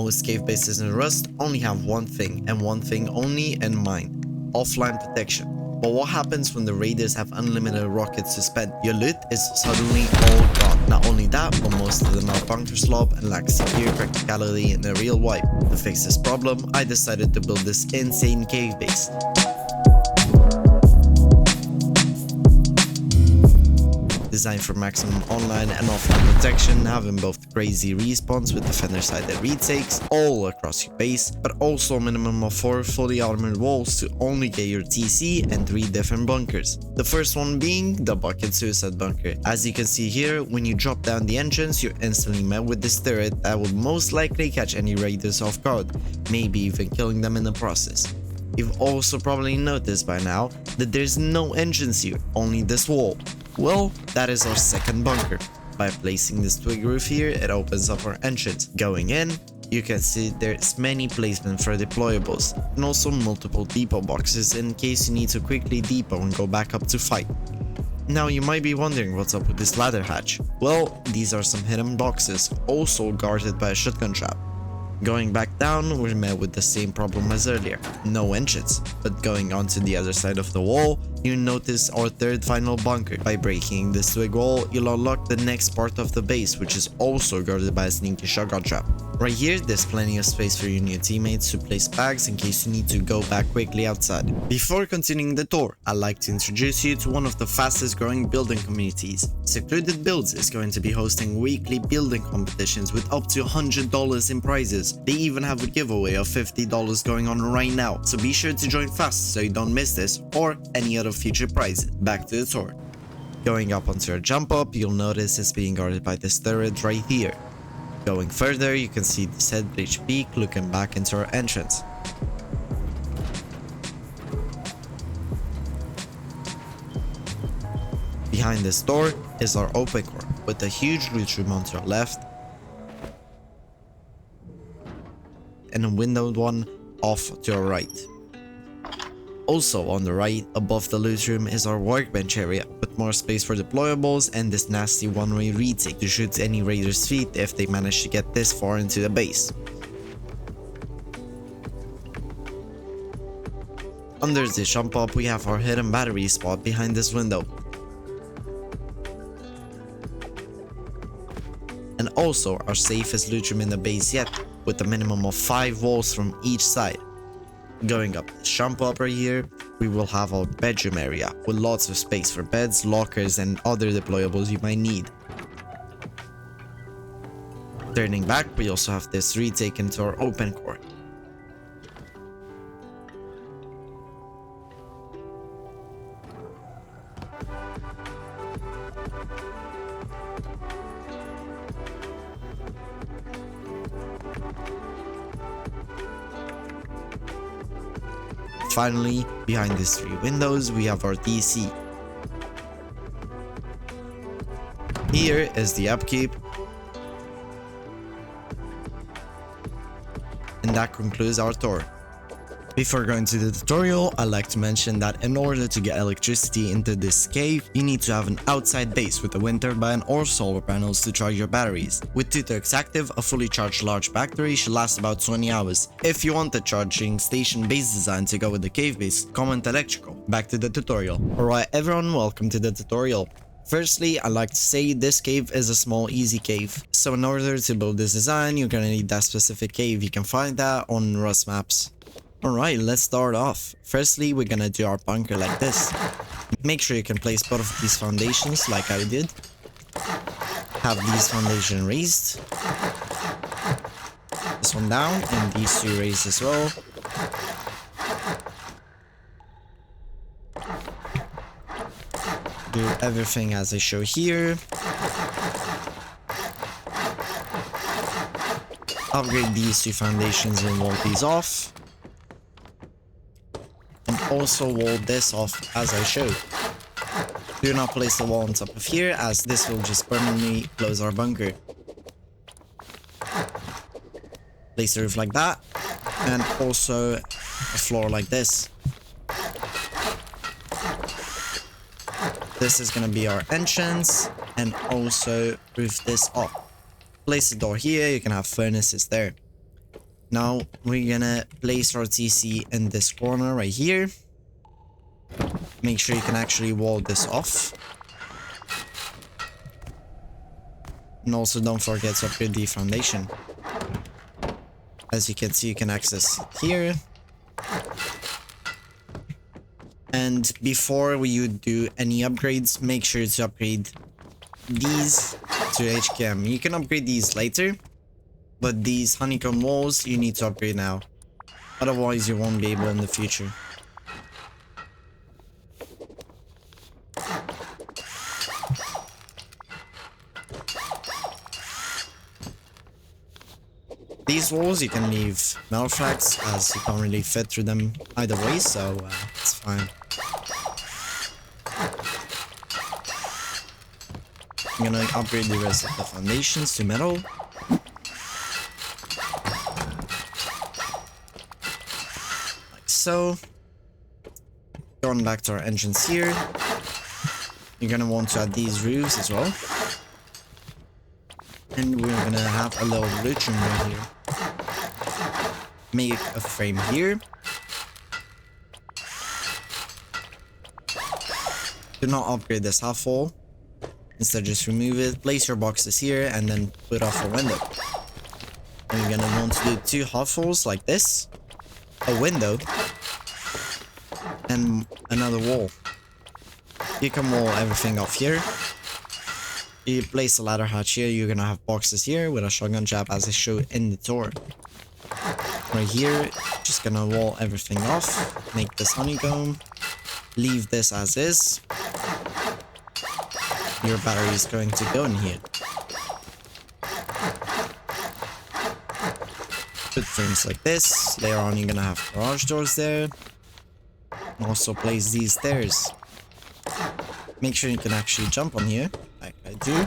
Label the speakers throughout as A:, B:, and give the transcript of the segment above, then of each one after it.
A: most cave bases in Rust only have one thing, and one thing only in mind: offline protection. But what happens when the raiders have unlimited rockets to spend? Your loot is suddenly all gone. Not only that, but most of them are bunker slob and lack secure practicality in a real wipe. To fix this problem, I decided to build this insane cave base. Designed for maximum online and offline protection, having both crazy respawns with defender-sided retakes all across your base, but also a minimum of 4 fully armored walls to only get your TC and 3 different bunkers. The first one being the bucket suicide bunker. As you can see here, when you drop down the entrance, you're instantly met with this turret that will most likely catch any raiders off guard, maybe even killing them in the process. You've also probably noticed by now that there's no entrance here, only this wall. Well, that is our second bunker. By placing this twig roof here, it opens up our entrance. Going in, you can see there's many placements for deployables, and also multiple depot boxes in case you need to quickly depot and go back up to fight. Now you might be wondering what's up with this ladder hatch. Well, these are some hidden boxes, also guarded by a shotgun trap. Going back down, we're met with the same problem as earlier, no entrance. But going onto the other side of the wall, you notice our third final bunker. By breaking this twig wall, you'll unlock the next part of the base, which is also guarded by a sneaky shotgun trap. Right here, there's plenty of space for your new teammates to place bags in case you need to go back quickly outside. Before continuing the tour, I'd like to introduce you to one of the fastest growing building communities. Secluded Builds is going to be hosting weekly building competitions with up to $100 in prizes. They even have a giveaway of $50 going on right now, so be sure to join fast so you don't miss this or any other future prizes. Back to the tour. Going up onto our jump up, you'll notice it's being guarded by this turret right here. Going further, you can see this head bridge peak looking back into our entrance. Behind this door is our open core with a huge loot room on to our left and a windowed one off to our right. Also on the right, above the loot room, is our workbench area with more space for deployables and this nasty one-way retake to shoot any raiders' feet if they manage to get this far into the base. Under this jump up, we have our hidden battery spot behind this window. And also our safest loot room in the base yet, with a minimum of 5 walls from each side. Going up this jump up right here, we will have our bedroom area with lots of space for beds, lockers, and other deployables you might need. Turning back, we also have this retake into our open core. Finally, behind these 3 windows, we have our DC. Here is the upkeep. And that concludes our tour. Before going to the tutorial, I'd like to mention that in order to get electricity into this cave, you need to have an outside base with a wind turbine or solar panels to charge your batteries. With 2 turrets active, a fully charged large battery should last about 20 hours. If you want the charging station base design to go with the cave base, comment electrical. Back to the tutorial. Alright everyone, welcome to the tutorial. Firstly, I'd like to say this cave is a small easy cave. So in order to build this design, you're gonna need that specific cave. You can find that on Rust maps. Alright, let's start off. Firstly, we're gonna do our bunker like this. Make sure you can place both of these foundations like I did. Have these foundations raised. This one down and these 2 raised as well. Do everything as I show here. Upgrade these 2 foundations and wall these off. And also wall this off as I showed. Do not place the wall on top of here as this will just permanently close our bunker. Place the roof like that and also a floor like this. This is gonna be our entrance and also roof this off. Place the door here, you can have furnaces there. Now we're gonna place our TC in this corner right here. Make sure you can actually wall this off. And also don't forget to upgrade the foundation. As you can see, you can access it here. And before you do any upgrades, make sure to upgrade these to HKM. You can upgrade these later, but these honeycomb walls you need to upgrade now. Otherwise you won't be able in the future. These walls you can leave metal tracks as you can't really fit through them either way, so it's fine. I'm gonna upgrade the rest of the foundations to metal. Like so. Going back to our entrance here. You're gonna want to add these roofs as well. And we're gonna have a little loot room right here. Make a frame here. Do not upgrade this half wall. Instead, just remove it. Place your boxes here and then put off a window. And you're gonna want to do 2 half walls like this, a window, and another wall. You can wall everything off here. You place a ladder hatch here. You're gonna have boxes here with a shotgun jab as I showed in the tour. Right here, just gonna wall everything off. Make this honeycomb. Leave this as is. Your battery is going to go in here. Put frames like this. Later on, you're gonna have garage doors there. Also place these stairs. Make sure you can actually jump on here, like I do.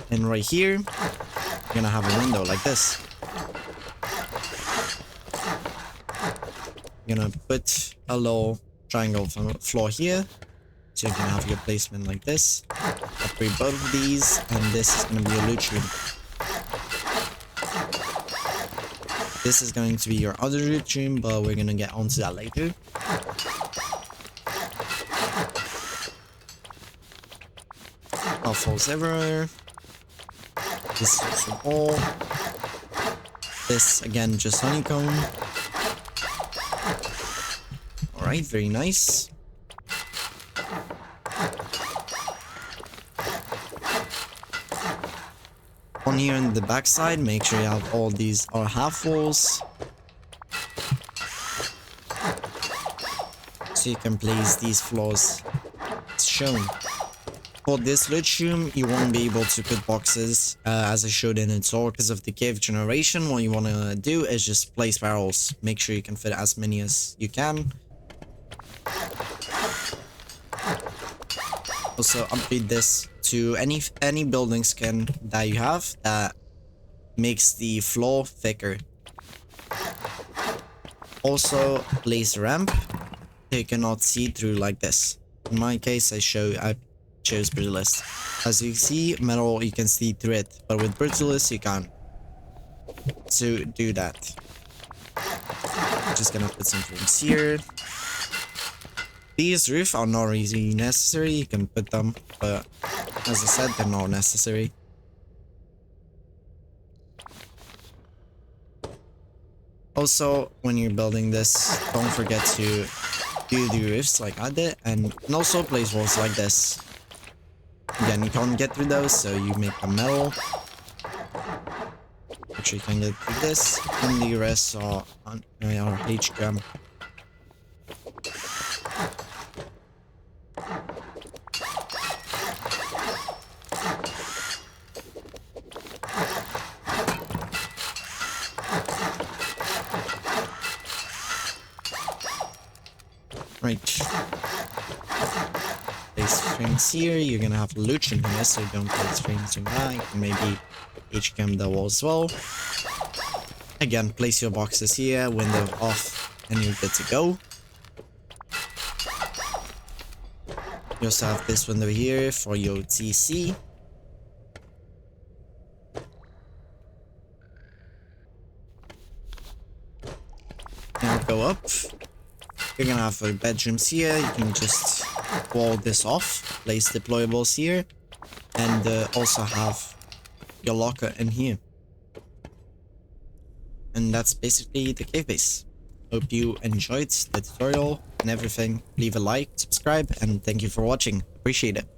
A: And right here, you're gonna have a window like this. You're gonna put a low triangle floor here, so you can have your placement like this. Upgrade both of these, and this is gonna be a loot room. This is going to be your other loot room, but we're gonna get onto that later. Falls everywhere. This is also all. This again, just honeycomb. Alright, very nice. On here on the back side, make sure you have all these are half walls. So you can place these floors as shown. For this loot room, you won't be able to put boxes as I showed in its all because of the cave generation. What you want to do is just place barrels. Make sure you can fit as many as you can. Also upgrade this to any building skin that you have that makes the floor thicker. Also place a ramp so you cannot see through like this. In my case, I chose brutalist. As you see, metal you can see through it, but with brutalist you can't. So do that. Just gonna put some frames here. These roofs are not really necessary. You can put them, but as I said, they're not necessary. Also, when you're building this, don't forget to do the roofs like I did, and also place walls like this. Again, you can't get through those, so you make them metal. Make sure you can get through this, and the rest are HGM. Right. Place frames here. You're gonna have loot in here, so don't place frames in that. Maybe HCAM the wall as well. Again, place your boxes here, window off, and you're good to go. You also have this window here for your TC. go up. You're gonna have bedrooms here. You can just wall this off, place deployables here, and also have your locker in here. And that's basically the cave base. Hope you enjoyed the tutorial and everything. Leave a like, subscribe, and thank you for watching. Appreciate it.